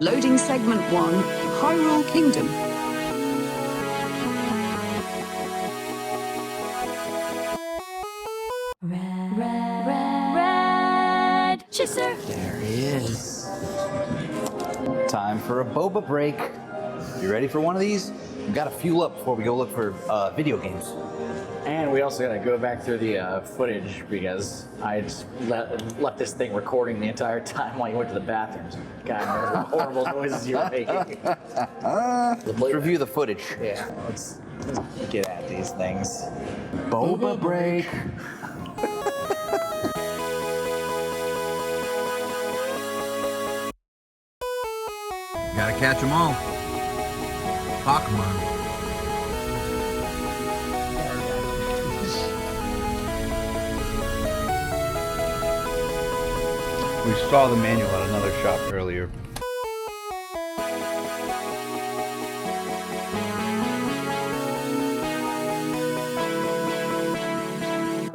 Loading segment 1, Hyrule Kingdom. Red Chaser. There he is. Time for a boba break. You ready for one of these? We gotta fuel up before we go look for video games. And we also gotta go back through the footage because I just left this thing recording the entire time while you went to the bathrooms. God knows what horrible noises you were making. Let's review the footage. Yeah, let's get at these things. Boba break. Gotta catch them all. Pokemon. We saw the manual at another shop earlier.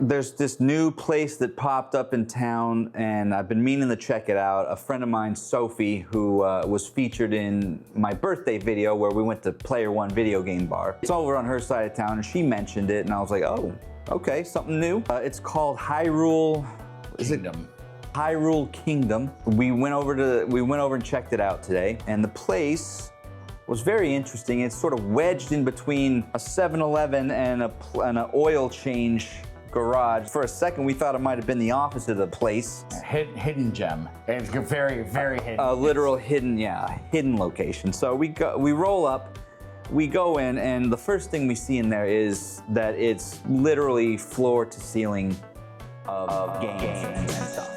There's this new place that popped up in town, and I've been meaning to check it out. A friend of mine, Sophie, who was featured in my birthday video where we went to Player One video game bar. It's over on her side of town, and she mentioned it, and I was like, oh, okay, something new. It's called Hyrule Kingdom. Hyrule Kingdom. We went over and checked it out today, and the place was very interesting. It's sort of wedged in between a 7-Eleven and an oil change garage. For a second, we thought it might have been the opposite of the place. Hidden gem. It's very, very hidden. A literal hidden location. So we roll up, we go in, and the first thing we see in there is that it's literally floor to ceiling of games and stuff.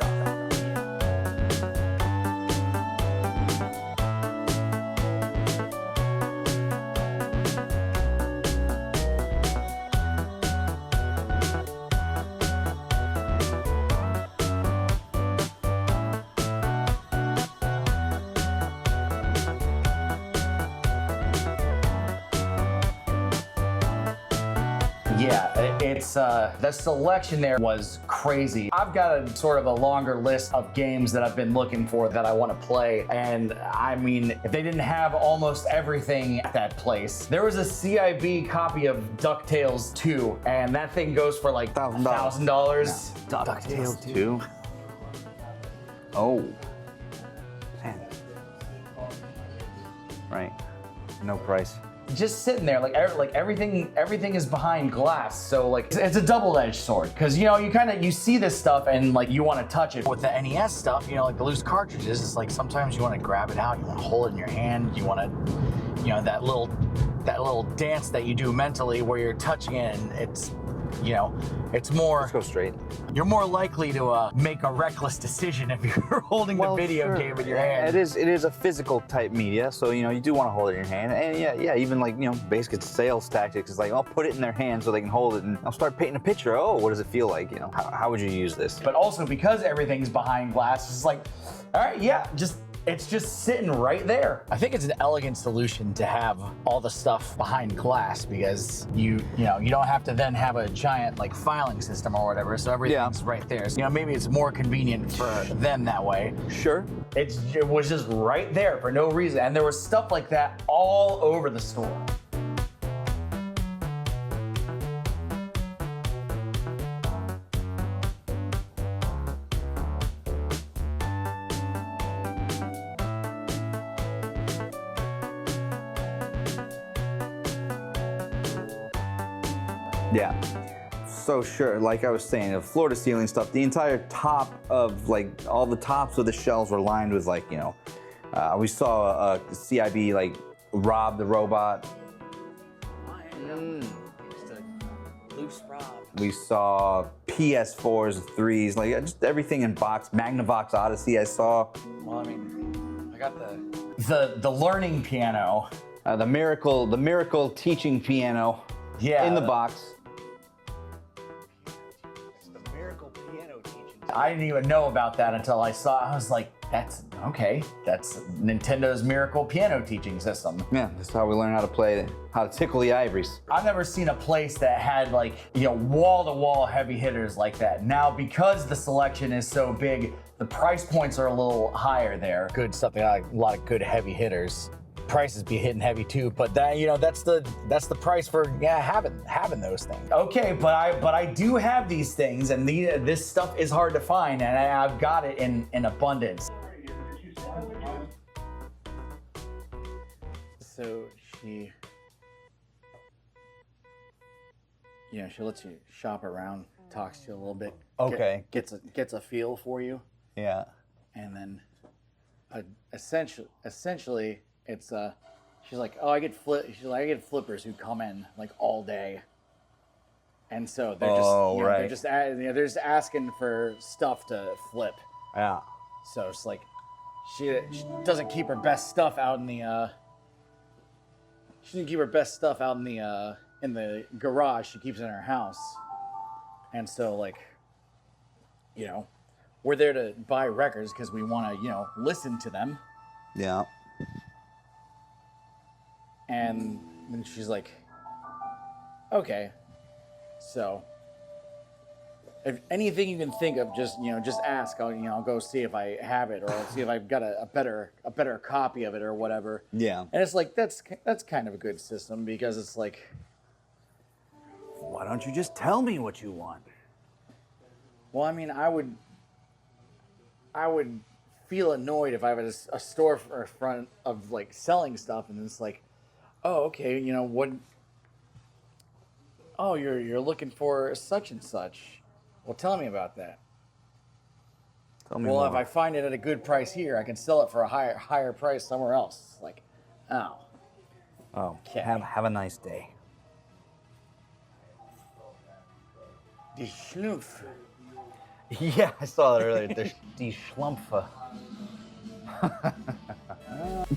Yeah, it's the selection there was crazy. I've got a sort of a longer list of games that I've been looking for that I want to play, and I mean, if they didn't have almost everything at that place. There was a CIB copy of DuckTales 2, and that thing goes for like $1,000. DuckTales 2? Oh. Man. Right. No price. Just sitting there, like everything is behind glass, so like it's a double-edged sword, because you see this stuff and like you want to touch it. With the NES stuff, like the loose cartridges, it's like sometimes you want to grab it out, you want to hold it in your hand, you want to, that little dance that you do mentally where you're touching it, and it's more. Let's go straight. You're more likely to make a reckless decision if you're holding the video game in your hand. It is a physical type media, so you do want to hold it in your hand, and yeah, even like basically it's sales tactics. It's like I'll put it in their hand so they can hold it, and I'll start painting a picture. Oh, what does it feel like? How would you use this? But also because everything's behind glass, it's like, all right, yeah, it's just sitting right there. I think it's an elegant solution to have all the stuff behind glass because you don't have to then have a giant like filing system or whatever, so everything's right there. So, maybe it's more convenient for them that way. Sure. It was just right there for no reason, and there was stuff like that all over the store. Yeah. So sure, like I was saying, the floor to ceiling stuff, the entire top of like all the tops of the shelves were lined with like, we saw a CIB like R.O.B the robot. Just a loose R.O.B. We saw PS4s, 3s, like just everything in box. MAGNAVOX ODYSSEY I saw. Well, I mean, I got the learning piano. The miracle teaching piano. Yeah. In the box. I didn't even know about that until I was like, That's okay. That's Nintendo's miracle piano teaching system. Yeah, that's how we learn how to play, how to tickle the ivories. I've never seen a place that had like, you know, wall-to-wall heavy hitters like that. Now, because the selection is so big, the price points are a little higher there. Good stuff, they got a lot of good heavy hitters. Prices be hitting heavy too, but that, you know, that's the price for having those things. Okay, but I do have these things, and this stuff is hard to find, and I've got it in abundance. So she lets you shop around, talks to you a little bit. Okay. Gets a feel for you, Yeah. and then essentially it's she's like, oh, I get flippers who come in like all day, and so they're just they're just asking for stuff to flip. Yeah. So it's like she doesn't keep her best stuff out in the in the garage. She keeps it in her house, and so like, you know, we're there to buy records because we want to, you know, listen to them. Yeah. And then she's like, okay, so if anything you can think of, just ask. I'll go see if I have it, or I'll see if I've got a better copy of it or whatever. Yeah. And it's like, that's kind of a good system, because it's like, Why don't you just tell me what you want? well, I mean, I would feel annoyed if I was a storefront of like selling stuff, and it's like, oh, okay, you know what? Oh, you're looking for such and such. Well, tell me about that. Tell me Well, more. if I find it at a good price here, I can sell it for a higher price somewhere else. Like, oh. Oh, Okay. have a nice day. Die Schlumpf. Yeah, I saw that earlier. Die Schlumpfe.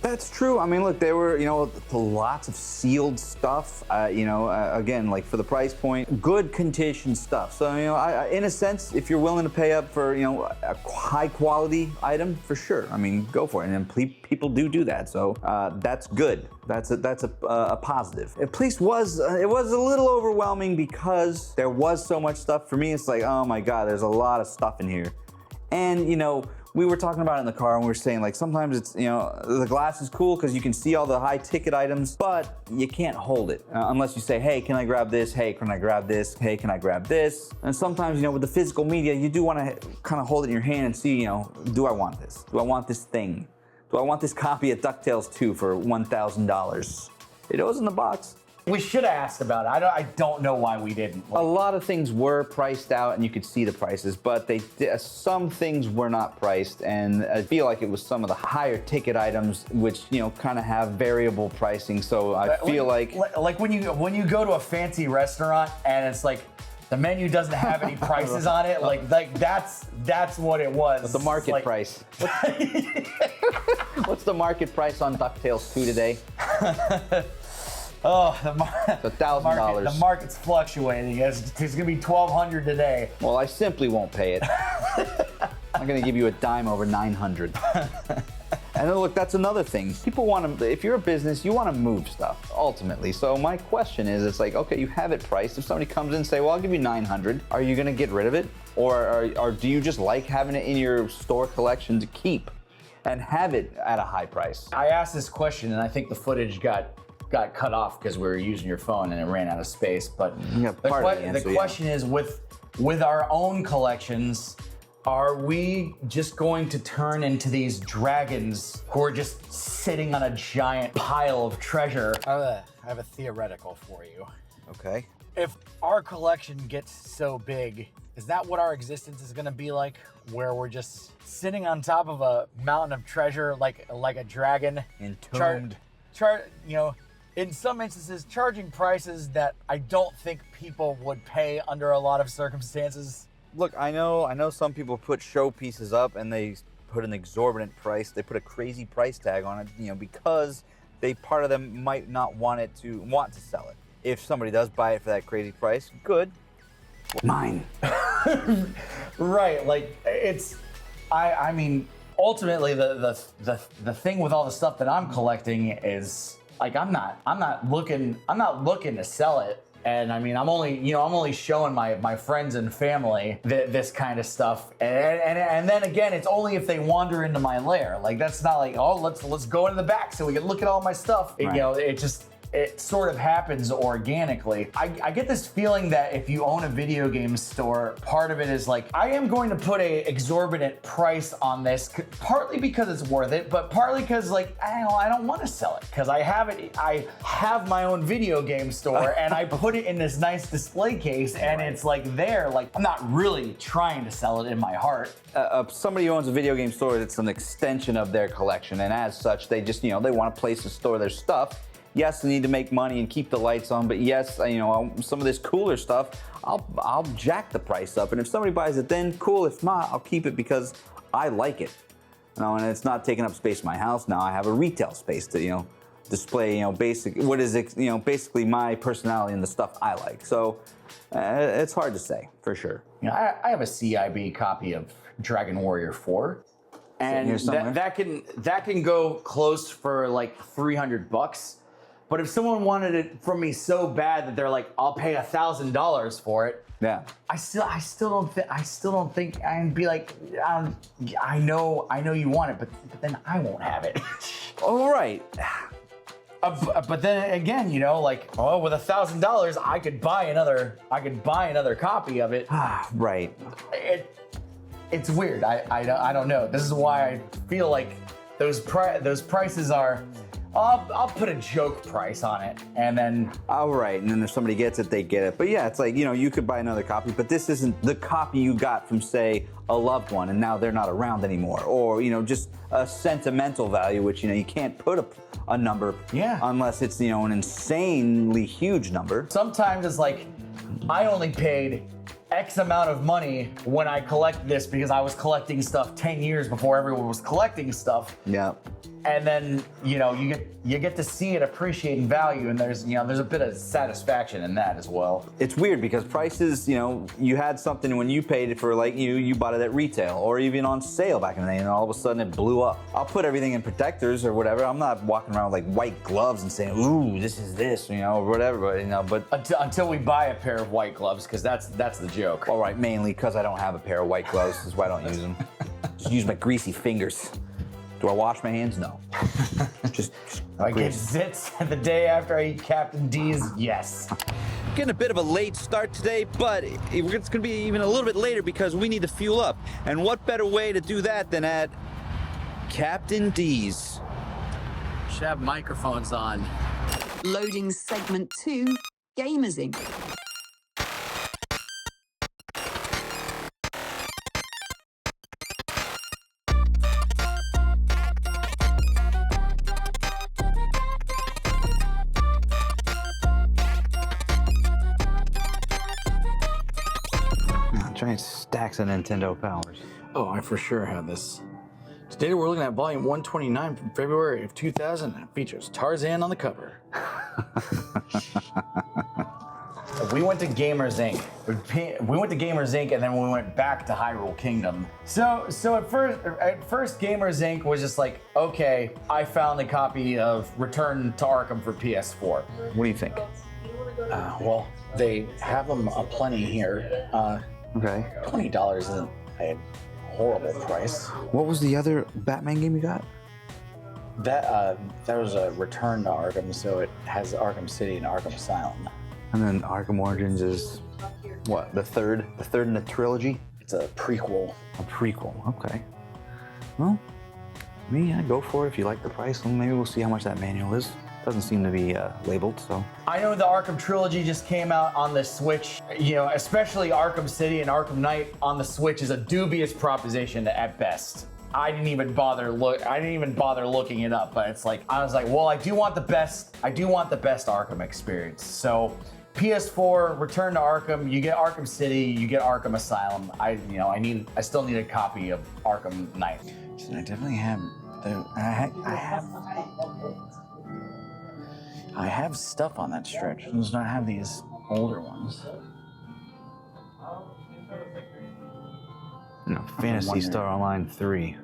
That's true. I mean, look, there were, lots of sealed stuff, again, like for the price point, good condition stuff. So, in a sense, if you're willing to pay up for, a high quality item, for sure. I mean, go for it. And people do that. So that's good. That's a positive. At least it was a little overwhelming because there was so much stuff. For me, it's like, oh my God, there's a lot of stuff in here. And, we were talking about it in the car, and we were saying, like, sometimes it's, the glass is cool because you can see all the high ticket items, but you can't hold it unless you say, hey, can I grab this? Hey, can I grab this? Hey, can I grab this? And sometimes, with the physical media, you do want to kind of hold it in your hand and see, do I want this? Do I want this thing? Do I want this copy of DuckTales 2 for $1,000? It was in the box. We should have asked about it. I don't know why we didn't. A lot of things were priced out, and you could see the prices, but some things were not priced, and I feel like it was some of the higher ticket items, which kind of have variable pricing. So I feel like when you go to a fancy restaurant and it's like the menu doesn't have any prices on it, like that's what it was. the market price. What's the market price on DuckTales 2 today? Oh, It's $1,000. The market's fluctuating. It's gonna be $1,200 today. Well, I simply won't pay it. I'm gonna give you a dime over 900. And then look, that's another thing. People want to, if you're a business, you want to move stuff, ultimately. So my question is, it's like, okay, you have it priced. If somebody comes in and say, well, I'll give you 900, are you gonna get rid of it? Or do you just like having it in your store collection to keep and have it at a high price? I asked this question, and I think the footage got cut off because we were using your phone and it ran out of space. But the question is, with our own collections, are we just going to turn into these dragons who are just sitting on a giant pile of treasure? I have a theoretical for you. Okay. If our collection gets so big, is that what our existence is going to be like? Where we're just sitting on top of a mountain of treasure, like a dragon, Entombed. In some instances, charging prices that I don't think people would pay under a lot of circumstances. Look, I know some people put show pieces up and they put an exorbitant price. They put a crazy price tag on it, because part of them might not want to sell it. If somebody does buy it for that crazy price, good. Mine. Right, like I mean, ultimately the thing with all the stuff that I'm collecting is like I'm not looking to sell it. And I mean, I'm only showing my friends and family this kind of stuff. And then again, it's only if they wander into my lair. Like that's not like, oh, let's go into the back so we can look at all my stuff. Right. You know, it sort of happens organically. I get this feeling that if you own a video game store, part of it is like, I am going to put a exorbitant price on this, partly because it's worth it, but partly because like, I don't want to sell it because I have my own video game store and I put it in this nice display case and it's like there, like I'm not really trying to sell it in my heart. Somebody who owns a video game store, it's an extension of their collection, and as such, they just, they want a place to store their stuff. Yes, they need to make money and keep the lights on, but yes, some of this cooler stuff, I'll jack the price up, and if somebody buys it, then cool. If not, I'll keep it because I like it. And it's not taking up space in my house. Now I have a retail space to display basically my personality and the stuff I like. So it's hard to say for sure. I have a CIB copy of Dragon Warrior 4. And that can go close for like $300. But if someone wanted it from me so bad that they're like, I'll pay $1,000 for it. Yeah. I still don't think I'd be like, I know you want it, but then I won't have it. All right. But then again, with $1,000, I could buy another copy of it. Right. It's weird. I don't know. This is why I feel like those prices are. I'll put a joke price on it, and then. All right, and then if somebody gets it, they get it. But yeah, it's like you could buy another copy, but this isn't the copy you got from, say, a loved one, and now they're not around anymore, or just a sentimental value, which you can't put a number. Yeah. Unless it's an insanely huge number. Sometimes it's like, I only paid X amount of money when I collect this because I was collecting stuff 10 years before everyone was collecting stuff. Yeah. And then you get to see it appreciate in value, and there's a bit of satisfaction in that as well. It's weird because prices, you had something when you paid it for, like, you bought it at retail or even on sale back in the day, and all of a sudden it blew up. I'll put everything in protectors or whatever. I'm not walking around with like white gloves and saying, ooh, this is this, or whatever, but until we buy a pair of white gloves, because that's the joke. All right, mainly because I don't have a pair of white gloves. That's why I don't use them. Just use my greasy fingers. Do I wash my hands? No. just I get zits the day after I eat Captain D's? Yes. Getting a bit of a late start today, but it's going to be even a little bit later because we need to fuel up. And what better way to do that than at Captain D's? Should have microphones on. Loading segment 2, Gamers Inc. Giant stacks of Nintendo powers. Oh, I for sure have this. Today we're looking at volume 129 from February of 2000. It features Tarzan on the cover. We went to Gamers Inc. We went to Gamers Inc. and then we went back to Hyrule Kingdom. So at first Gamers Inc. was just like, okay, I found a copy of Return to Arkham for PS4. What do you think? Well, they have them aplenty here. Okay. $20 isn't a horrible price. What was the other Batman game you got? That was a Return to Arkham, so it has Arkham City and Arkham Asylum. And then Arkham Origins is what? The third in the trilogy? It's a prequel. A prequel. Okay. Well, yeah, go for it if you like the price. Well, maybe we'll see how much that manual is. Doesn't seem to be labeled, so. I know the Arkham trilogy just came out on the Switch. Especially Arkham City and Arkham Knight on the Switch is a dubious proposition at best. I didn't even bother looking it up, but it's like, I was like, well, I do want the best Arkham experience. So PS4, Return to Arkham, you get Arkham City, you get Arkham Asylum. I still need a copy of Arkham Knight. So I definitely have I have stuff on that stretch. I just don't have these older ones. No, Phantasy Star Online 3.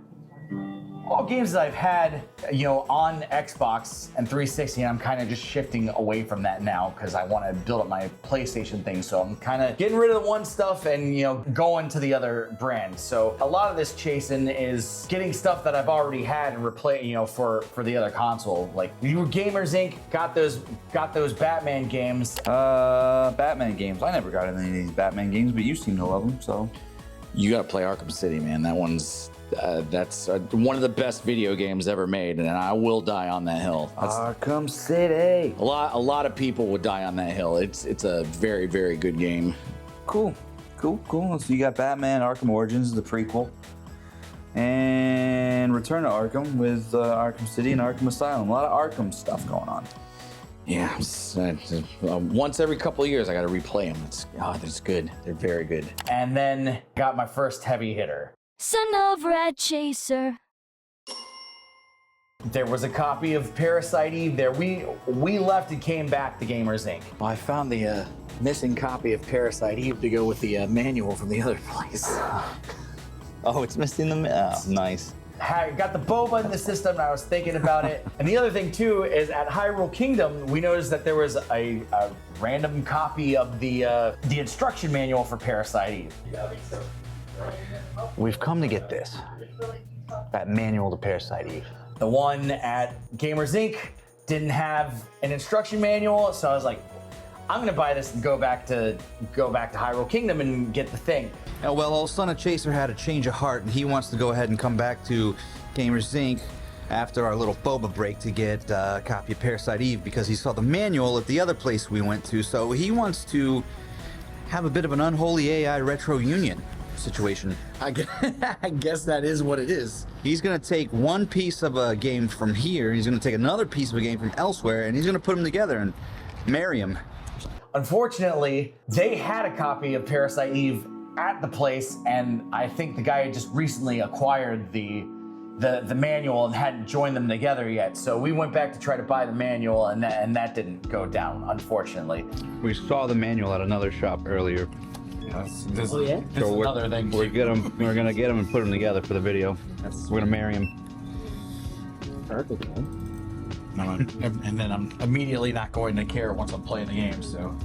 All games that I've had, you know, on Xbox and 360, and I'm kind of just shifting away from that now because I want to build up my PlayStation thing. So I'm kind of getting rid of the one stuff and, you know, going to the other brand. So a lot of this Chasin is getting stuff that I've already had and replay, you know, for the other console. Like you were Gamers Inc. got those Batman games. Batman games. I never got any of these Batman games, but you seem to love them, so. You got to play Arkham City, man. That one's that's one of the best video games ever made, and I will die on that hill. Arkham City. A lot of people would die on that hill. It's a very, very good game. Cool. So you got Batman Arkham Origins, the prequel, and Return to Arkham with Arkham City and Arkham Asylum. A lot of Arkham stuff going on. Yeah, once every couple of years I got to replay them. It's good. They're very good. And then got my first heavy hitter. Son of Rat Chaser. There was a copy of Parasite Eve there. We left and came back to Gamers Inc. Well, I found the missing copy of Parasite Eve to go with the manual from the other place. Oh, it's missing the. Oh, nice. Got the boba in the system, and I was thinking about it. And the other thing too is at Hyrule Kingdom, we noticed that there was a random copy of the instruction manual for Parasite Eve. Yeah, I think so. We've come to get this. That manual to Parasite Eve. The one at Gamers Inc. didn't have an instruction manual, so I was like, I'm gonna buy this and go back to Hyrule Kingdom and get the thing. Well, old son of Chaser had a change of heart, and he wants to go ahead and come back to Gamers Inc. after our little boba break to get a copy of Parasite Eve because he saw the manual at the other place we went to. So he wants to have a bit of an unholy AI retro union situation. I guess that is what it is. He's gonna take one piece of a game from here, he's gonna take another piece of a game from elsewhere, and he's gonna put them together and marry them. Unfortunately, they had a copy of Parasite Eve at the place, and I think the guy had just recently acquired the manual and hadn't joined them together yet. So we went back to try to buy the manual, and that didn't go down, unfortunately. We saw the manual at another shop earlier. This is another thing. We're gonna get them and put them together for the video. We're gonna marry them. Perfect. And then I'm immediately not going to care once I'm playing the game. So,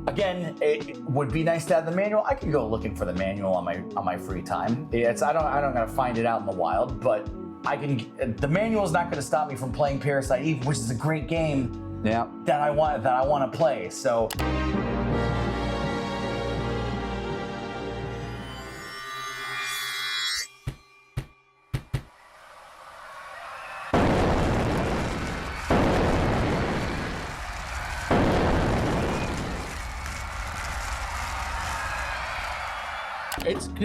again, it would be nice to have the manual. I could go looking for the manual on my free time. I don't gotta find it out in the wild, but I can. The manual is not going to stop me from playing Parasite Eve, which is a great game. Yeah. That I want to play. So.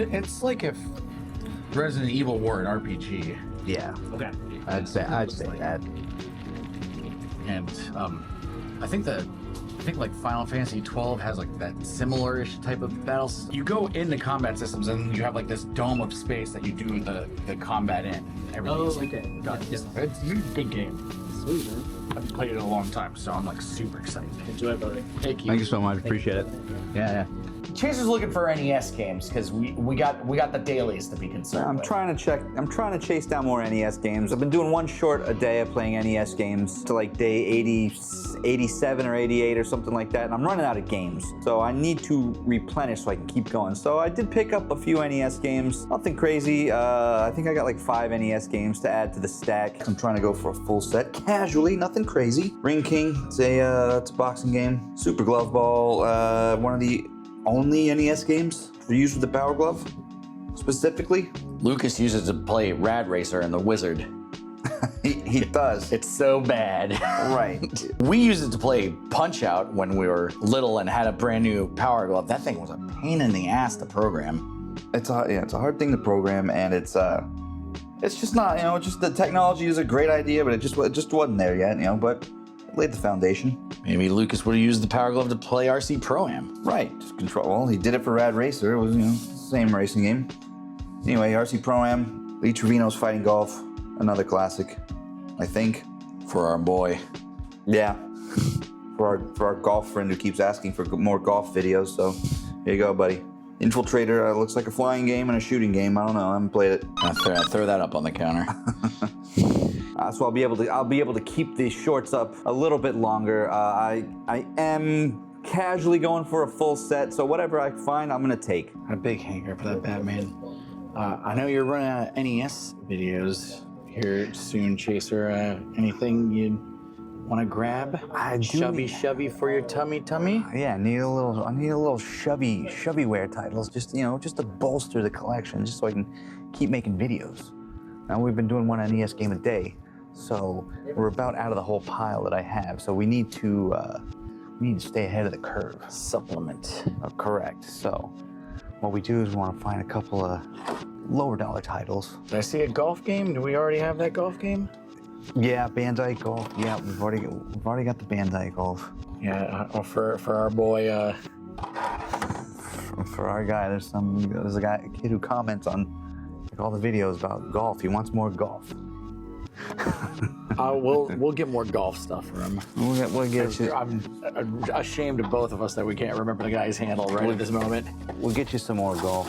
It's like if Resident Evil were an RPG. Yeah. Okay. I'd say that. And I think like Final Fantasy 12 has like that similar-ish type of battles. You go into combat systems and you have like this dome of space that you do the combat in. Everything's okay. It's a good game. Sweet, man. I've played it a long time, so I'm like super excited. Enjoy, buddy. Thank Thank you so much. Appreciate it. Yeah. Chaser's looking for NES games because we got the dailies to be concerned I'm with. trying to chase down more NES games. I've been doing one short a day of playing NES games to like day 87 or 88 or something like that, and I'm running out of games. So I need to replenish so I can keep going. So I did pick up a few NES games, nothing crazy. I think I got like 5 NES games to add to the stack. I'm trying to go for a full set, casually, nothing crazy. Ring King, it's a boxing game. Super Glove Ball, one of the only NES games for use with the Power Glove, specifically. Lucas uses it to play Rad Racer and the Wizard. he does. It's so bad. Right. We used it to play Punch Out when we were little and had a brand new Power Glove. That thing was a pain in the ass to program. It's a hard thing to program, and it's just not, just the technology is a great idea, but it just wasn't there yet, but it laid the foundation. Maybe Lucas would have used the Power Glove to play RC Pro-Am. Right, just control. Well, he did it for Rad Racer. It was, same racing game. Anyway, RC Pro-Am, Lee Trevino's Fighting Golf, another classic, I think. For our boy. Yeah, for our golf friend who keeps asking for more golf videos. So here you go, buddy. Infiltrator looks like a flying game and a shooting game. I don't know. I haven't played it. Throw that up on the counter. So I'll be able to keep these shorts up a little bit longer. I am casually going for a full set, so whatever I find, I'm gonna take. A big hanger for that Batman. I know you're running out of NES videos here soon, Chaser. Anything you'd want to grab? I do. Shovey for your tummy. Yeah, I need a little shoveware titles, just to bolster the collection, just so I can keep making videos. Now we've been doing one NES game a day, so we're about out of the whole pile that I have. So we need to stay ahead of the curve. Supplement. Correct. So what we do is we want to find a couple of lower dollar titles. Did I see a golf game? Do we already have that golf game? Yeah, Bandai Golf. Yeah, we've already got the Bandai Golf. Yeah, for our boy. For our guy, there's a kid who comments on like, all the videos about golf. He wants more golf. We'll get more golf stuff for him. We'll get you. I'm ashamed of both of us that we can't remember the guy's handle right at this moment. We'll get you some more golf.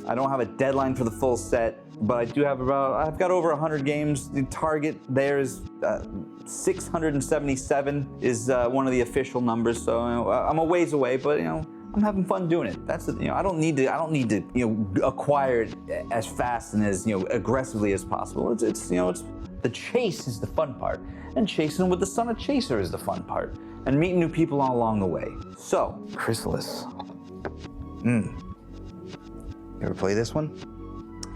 I don't have a deadline for the full set, but I do have I've got over 100 games. The target there is 677 is one of the official numbers. So I'm a ways away, but I'm having fun doing it. That's I don't need to acquire it as fast and as aggressively as possible. It's the chase is the fun part, and chasing with the son of Chaser is the fun part, and meeting new people all along the way. So, Chrysalis. You ever play this one?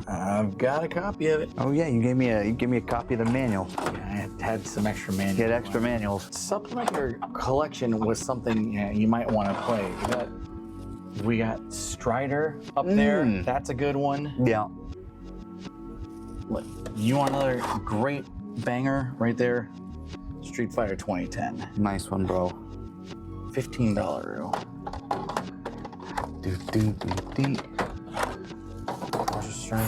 I've got a copy of it. Oh yeah, you gave me a copy of the manual. Yeah, I had some extra manuals. You had extra manuals. Supplement your collection with something you might want to play. We got Strider up there. That's a good one. Yeah. Look, you want another great banger right there? Street Fighter 2010. Nice one, bro. $15.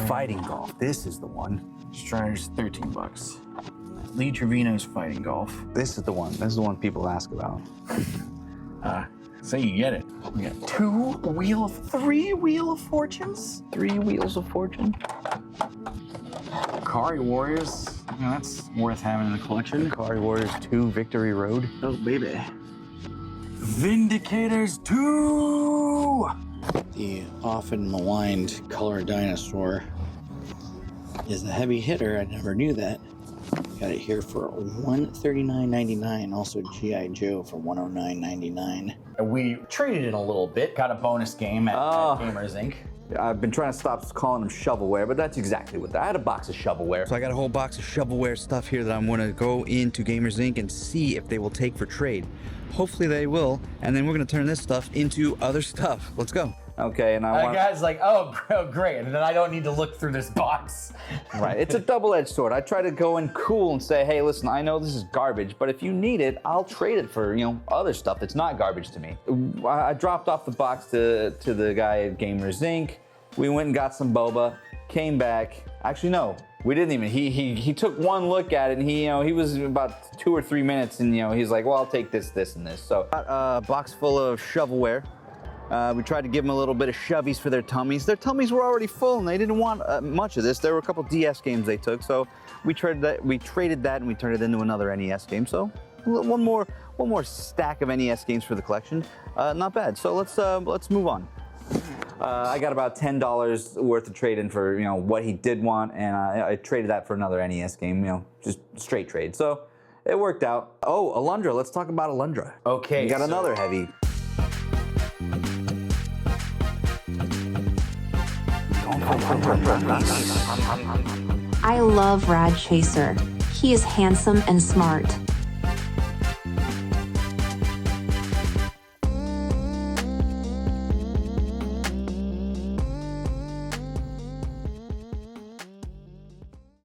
Fighting Golf. This is the one. Strider's $13. Lee Trevino's Fighting Golf. This is the one. This is the one people ask about. So you get it. We got three Wheel of Fortunes. 3 Wheels of Fortune. Kari Warriors. That's worth having in the collection. Kari Warriors 2 Victory Road. Oh, baby. Vindicators 2! The often maligned Color Dinosaur is a heavy hitter. I never knew that. Got it here for $139.99. Also GI Joe for $109.99. We traded in a little bit. Got a bonus game at Gamers Inc. I've been trying to stop calling them shovelware, but that's exactly what I had a box of shovelware. So I got a whole box of shovelware stuff here that I'm going to go into Gamers Inc. and see if they will take for trade. Hopefully they will, and then we're going to turn this stuff into other stuff. Let's go. Okay, and I want... guy's like, oh, great, and then I don't need to look through this box. Right, it's a double-edged sword. I try to go in cool and say, hey, listen, I know this is garbage, but if you need it, I'll trade it for, other stuff that's not garbage to me. I dropped off the box to the guy at Gamers Inc. We went and got some boba, came back. Actually, no, we didn't even. He took one look at it, and he was about 2 or 3 minutes, and he's like, well, I'll take this, this, and this. So got a box full of shovelware. We tried to give them a little bit of shovies for their tummies. Their tummies were already full, and they didn't want much of this. There were a couple DS games they took, so we traded that, and we turned it into another NES game. So one more stack of NES games for the collection. Not bad. So let's move on. I got about $10 worth of trade in for what he did want, and I traded that for another NES game. Just straight trade. So it worked out. Oh, Alundra. Let's talk about Alundra. Okay, we got another heavy. I love Rad Chaser. He is handsome and smart.